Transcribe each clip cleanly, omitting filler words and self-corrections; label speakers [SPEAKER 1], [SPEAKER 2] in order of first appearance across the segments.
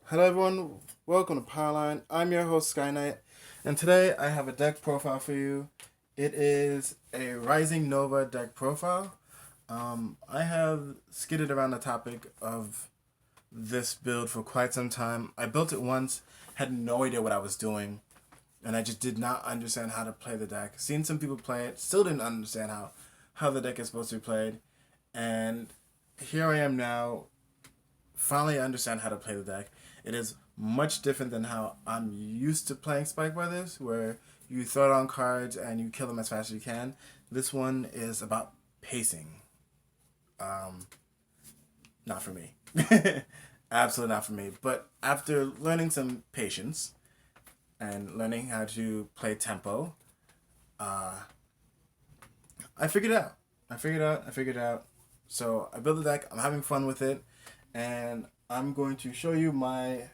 [SPEAKER 1] Hello everyone, welcome to Powerline. I'm your host Sky Knight, and today I have a deck profile for you. It is a Rising Nova deck profile. I have skidded around the topic of this build for quite some time. I built it once, had no idea what I was doing, and I just did not understand how to play the deck. Seen some people play it, still didn't understand how the deck is supposed to be played, and here I am now finally understand how to play the deck. It is much different than how I'm used to playing Spike Brothers, where you throw down cards and you kill them as fast as you can. This one is about pacing. Um, Not for me. Absolutely not for me. But after learning some patience and learning how to play tempo, uh, I figured it out. I figured it out. So I built the deck. I'm having fun with it, and I'm going to show you my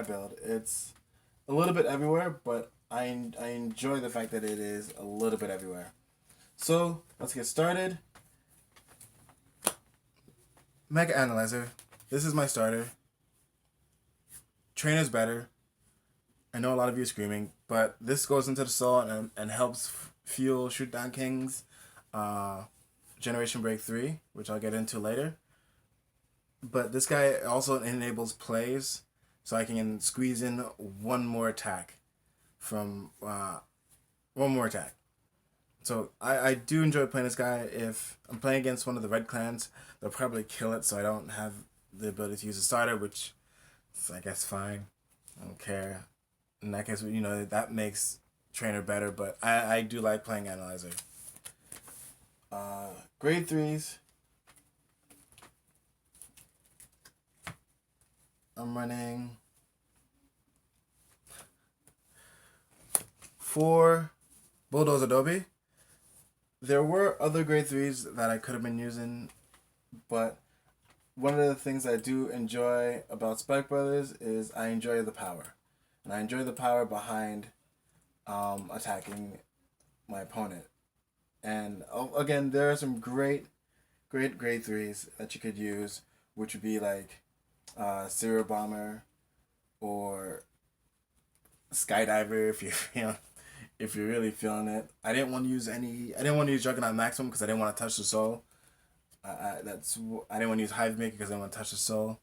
[SPEAKER 1] build. It's a little bit everywhere, but I enjoy the fact that it is a little bit everywhere. So let's get started. Mega Analyzer. This is my starter. Trainer's better. I know a lot of you are screaming, but this goes into the soul and helps fuel Shoot Down Kings, uh, Generation Break 3, which I'll get into later. But this guy also enables plays, so I can squeeze in one more attack from one more attack. So I do enjoy playing this guy. If I'm playing against one of the red clans, they'll probably kill it, so I don't have the ability to use a starter, which is, I guess, fine. I don't care. In that case, that makes Trainer better, but I do like playing Analyzer. Grade 3s. I'm running 4 Bulldoze Adobe. There were other grade 3s that I could have been using, but one of the things I do enjoy about Spike Brothers is I enjoy the power. And I enjoy the power behind attacking my opponent. And again, there are some great grade 3s that you could use, which would be like Serial Bomber or Skydiver if you're really feeling it. I didn't want to use any. I didn't want to use Juggernaut Maximum because I didn't want to touch the soul. I didn't want to use Hive Maker because I didn't want to touch the soul.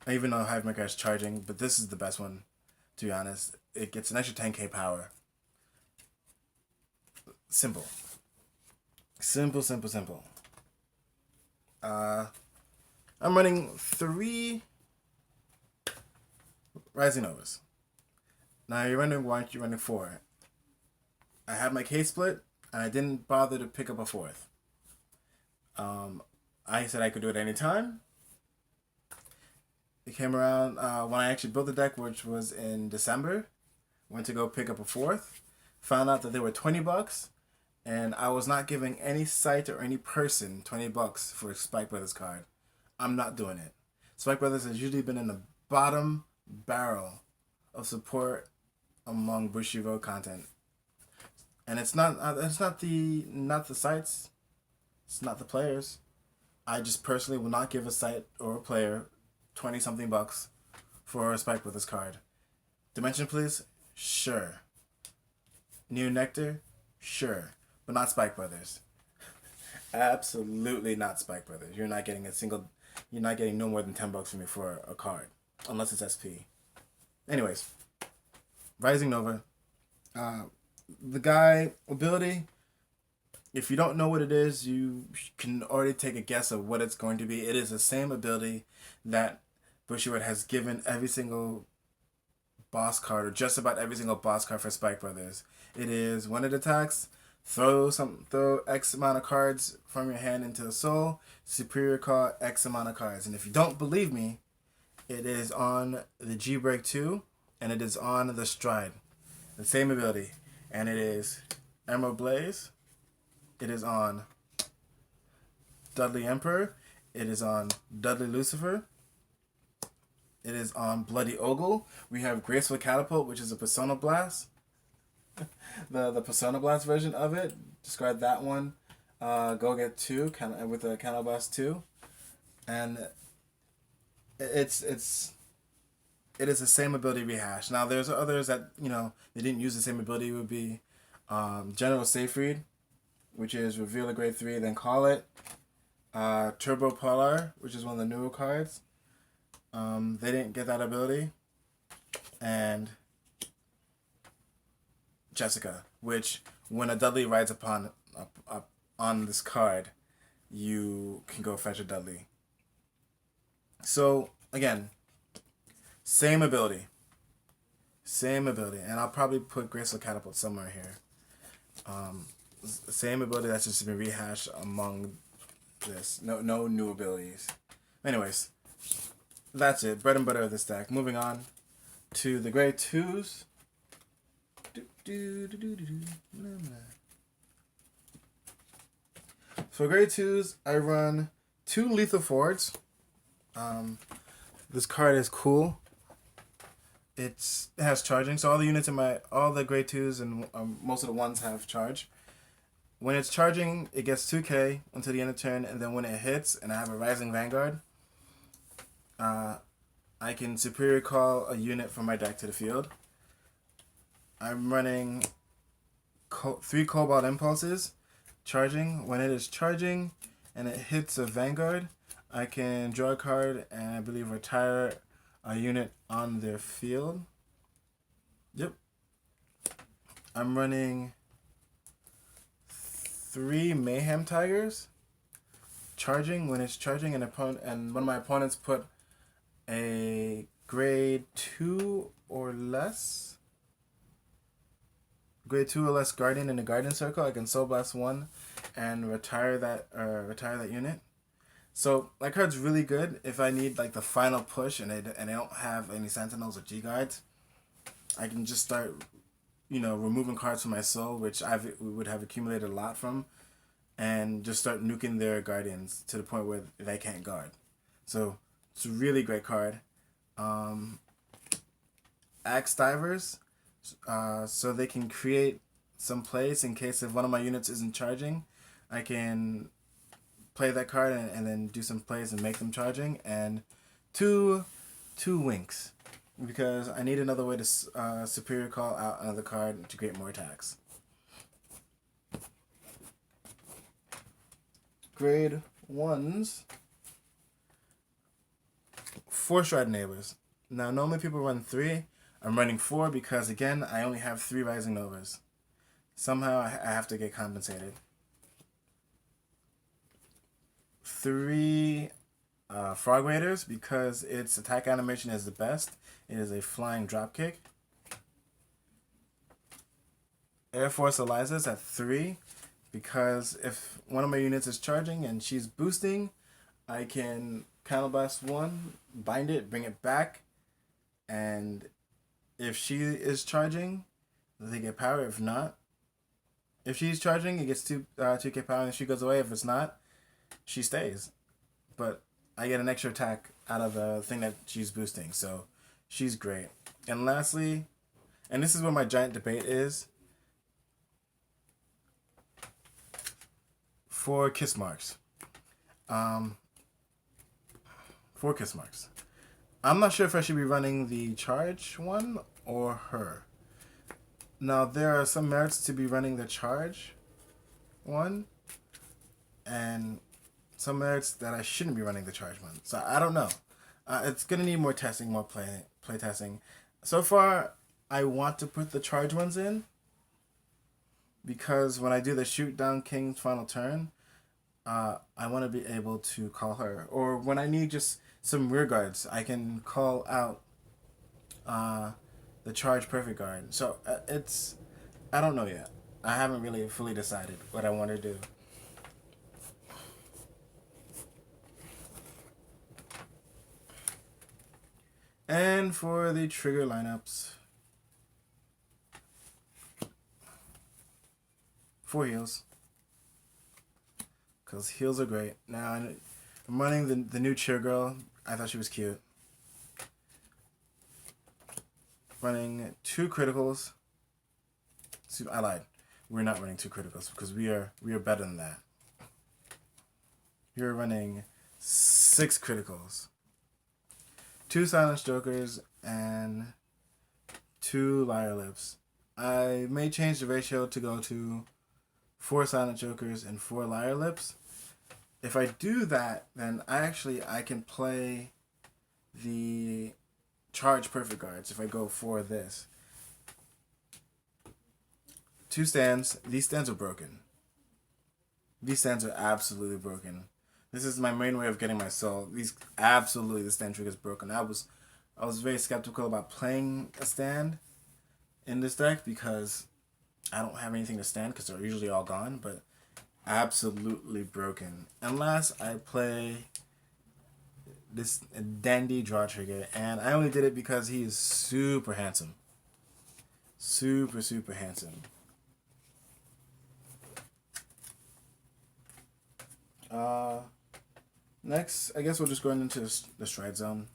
[SPEAKER 1] Even though Hive Maker is charging, but this is the best one, to be honest. It gets an extra 10k power. Simple. Simple. Uh, I'm running 3 Rising Novas. Now you're running 1, you're running 4. I had my case split, and I didn't bother to pick up a 4th. I said I could do it anytime. It came around when I actually built the deck, which was in December. Went to go pick up a 4th. Found out that they were $20, and I was not giving any site or any person $20 for a Spike Brothers card. I'm not doing it. Spike Brothers has usually been in the bottom barrel of support among Bushiroad content, and it's not the sites, it's not the players. I just personally will not give a site or a player 20 something bucks for a Spike Brothers card. Dimension Please, sure. New Nectar, sure, but not Spike Brothers. Absolutely not Spike Brothers. You're not getting no more than $10 from me for a card, unless it's SP. Anyways, Rising Nova. The guy ability. If you don't know what it is, you can already take a guess of what it's going to be. It is the same ability that Bushiroad has given every single boss card, or just about every single boss card for Spike Brothers. It is when it attacks, throw X amount of cards from your hand into the soul. Superior call X amount of cards. And if you don't believe me, it is on the G Break 2, and it is on the Stride. The same ability. And it is Emerald Blaze. It is on Dudley Emperor. It is on Dudley Lucifer. It is on Bloody Ogle. We have Graceful Catapult, which is a Persona Blast. the Persona Blast version of it. Describe that one. Go get 2 with a Counter Blast 2. And it's it is the same ability rehash. Now there's others that they didn't use the same ability. It would be General Safe Read, which is reveal a grade 3, then call it. Turbo Polar, which is one of the newer cards. They didn't get that ability. And Jessica, which when a Dudley rides upon on this card, you can go fetch a Dudley. So again, same ability, and I'll probably put Graceful Catapult somewhere here. Same ability that's just been rehashed among this. No new abilities. Anyways, that's it. Bread and butter of this deck. Moving on to the grade 2s. For grade 2s, I run 2 Lethal Forwards. This card is cool. It has charging, so all the units in all the grade 2s and most of the ones have charge. When it's charging, it gets 2k until the end of turn, and then when it hits, and I have a Rising Vanguard, I can Superior Call a unit from my deck to the field. I'm running 3 Cobalt Impulses, charging. When it is charging and it hits a Vanguard, I can draw a card and I believe retire a unit on their field. Yep. I'm running 3 Mayhem Tigers, charging. When it's charging, and one of my opponents put a grade 2 or less Guardian in the Guardian Circle, I can Soul Blast 1 and retire that unit. So that card's really good if I need like the final push and I don't have any Sentinels or G-Guards. I can just start, removing cards from my soul, which we would have accumulated a lot from, and just start nuking their Guardians to the point where they can't guard. So it's a really great card. Axe Divers, so they can create some plays in case if one of my units isn't charging, I can play that card and then do some plays and make them charging. And two Winks, because I need another way to Superior Call out another card to create more attacks. Grade 1s, 4 Stride Neighbors. Now normally people run 3. I'm running 4 because again I only have 3 Rising Novas. Somehow I have to get compensated. 3 Frog Raiders because its attack animation is the best. It is a flying dropkick. Air Force Eliza's at 3 because if one of my units is charging and she's boosting, I can Counterblast 1, bind it, bring it back, and if she is charging, they get power. If not, if she's charging, it gets 2k power, and if she goes away, if it's not, she stays. But I get an extra attack out of the thing that she's boosting, so she's great. And lastly, and this is where my giant debate is, for Kiss Marks. 4 Kiss Marks. I'm not sure if I should be running the charge one or her. Now, there are some merits to be running the charge one, and some merits that I shouldn't be running the charge one. So I don't know. It's going to need more testing, more play testing. So far, I want to put the charge ones in, because when I do the Shoot Down King's final turn, I want to be able to call her. Or when I need just some rear guards, I can call out the Charge Perfect Guard. So I don't know yet. I haven't really fully decided what I want to do. And for the trigger lineups, 4 heals, because heals are great. Now I'm running the new Cheer Girl. I thought she was cute. Running 2 criticals. I lied. We're not running 2 criticals because we are better than that. You're running 6 criticals. 2 Silence Jokers, and 2 Liar Lips. I may change the ratio to go to 4 Silent Jokers and 4 Liar Lips. If I do that, then I can play the Charge Perfect Guards if I go for this. 2 stands. These stands are broken. These stands are absolutely broken. This is my main way of getting my soul. The stand trigger is broken. I was very skeptical about playing a stand in this deck because I don't have anything to stand because they're usually all gone, but absolutely broken. Unless I play this dandy draw trigger, and I only did it because he is super handsome. Super, super handsome. Next, I guess we'll just go into the stride zone.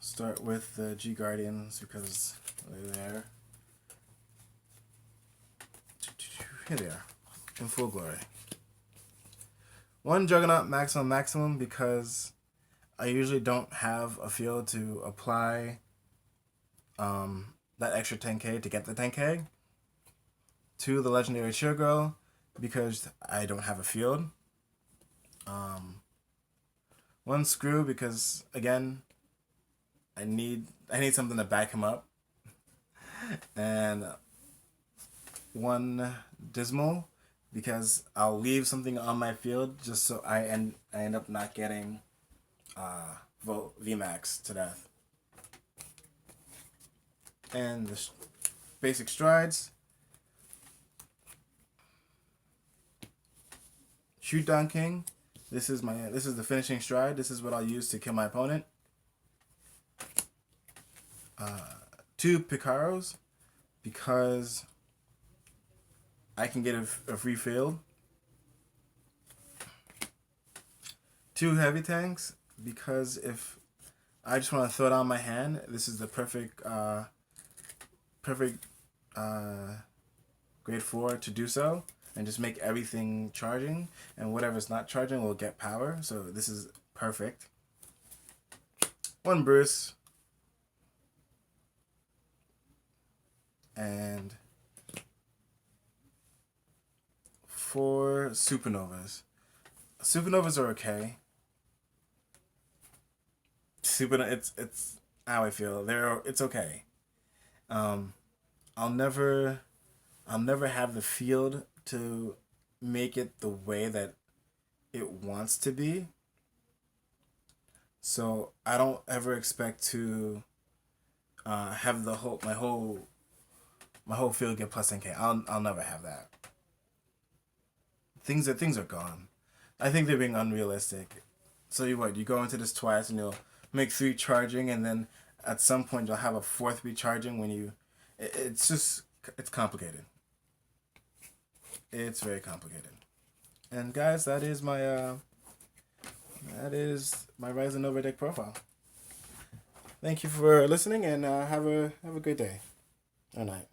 [SPEAKER 1] Start with the G Guardians because they're there. Here they are, in full glory. 1 Juggernaut maximum because I usually don't have a field to apply that extra 10k to get the 10k. 2 the Legendary Showgirl because I don't have a field. 1 Screw because again I need something to back him up. And 1 Dismal because I'll leave something on my field just so I end up not getting VMAX to death. And the basic strides. Shoot Down King. This is the finishing stride. This is what I'll use to kill my opponent. 2 Picaros because I can get a free field. 2 Heavy Tanks because if I just want to throw it on my hand, this is the perfect grade 4 to do so, and just make everything charging, and whatever's not charging will get power. So this is perfect. 1 Bruce and 4 Supernovas. Supernovas are okay. It's how I feel. It's okay. I'll never have the field to make it the way that it wants to be. So I don't ever expect to have my whole field get plus 10k. I'll never have that. Things are gone. I think they're being unrealistic. So you go into this twice and you'll make 3 charging, and then at some point you'll have a 4th be charging when you. It's complicated. It's very complicated. And guys, that is my Rise and Nova deck profile. Thank you for listening, and have a good day or night.